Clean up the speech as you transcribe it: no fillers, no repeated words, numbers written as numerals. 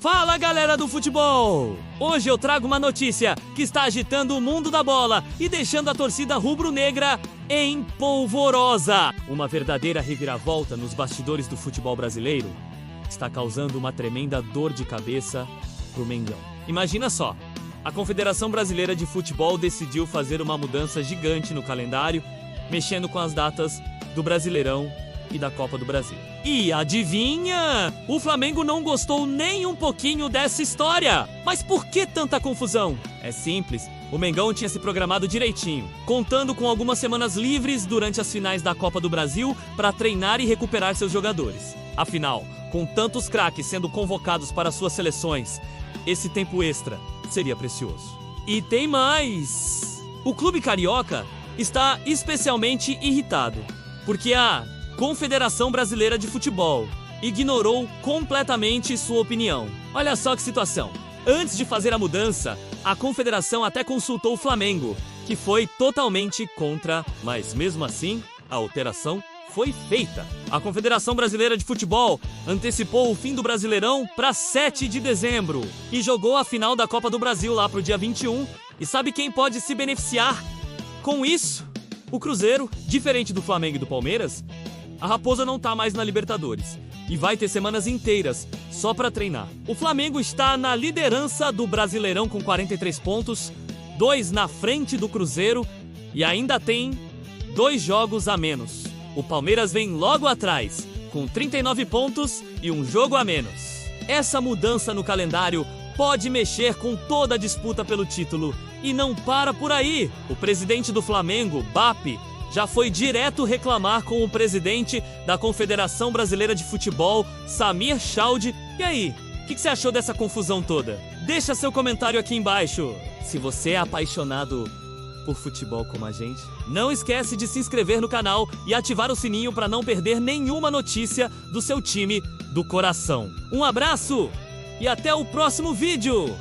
Fala, galera do futebol! Hoje eu trago uma notícia que está agitando o mundo da bola e deixando a torcida rubro-negra em polvorosa. Uma verdadeira reviravolta nos bastidores do futebol brasileiro está causando uma tremenda dor de cabeça pro Mengão. Imagina só, a Confederação Brasileira de Futebol decidiu fazer uma mudança gigante no calendário, mexendo com as datas do Brasileirão e da Copa do Brasil. E adivinha? O Flamengo não gostou nem um pouquinho dessa história. Mas por que tanta confusão? É simples, o Mengão tinha se programado direitinho, contando com algumas semanas livres durante as finais da Copa do Brasil para treinar e recuperar seus jogadores. Afinal, com tantos craques sendo convocados para suas seleções, esse tempo extra seria precioso. E tem mais! O clube carioca está especialmente irritado, porque a Confederação Brasileira de Futebol ignorou completamente sua opinião. Olha só que situação. Antes de fazer a mudança, a Confederação até consultou o Flamengo, que foi totalmente contra, mas mesmo assim, a alteração foi feita. A Confederação Brasileira de Futebol antecipou o fim do Brasileirão para 7 de dezembro e jogou a final da Copa do Brasil lá para o dia 21. E sabe quem pode se beneficiar com isso? O Cruzeiro. Diferente do Flamengo e do Palmeiras, a Raposa não tá mais na Libertadores e vai ter semanas inteiras só para treinar. O Flamengo está na liderança do Brasileirão com 43 pontos, 2 na frente do Cruzeiro e ainda tem 2 jogos a menos. O Palmeiras vem logo atrás, com 39 pontos e 1 jogo a menos. Essa mudança no calendário pode mexer com toda a disputa pelo título. E não para por aí. O presidente do Flamengo, BAP, já foi direto reclamar com o presidente da Confederação Brasileira de Futebol, Samir Chaudhry. E aí, o que você achou dessa confusão toda? Deixa seu comentário aqui embaixo. Se você é apaixonado por futebol como a gente, não esquece de se inscrever no canal e ativar o sininho para não perder nenhuma notícia do seu time do coração. Um abraço e até o próximo vídeo!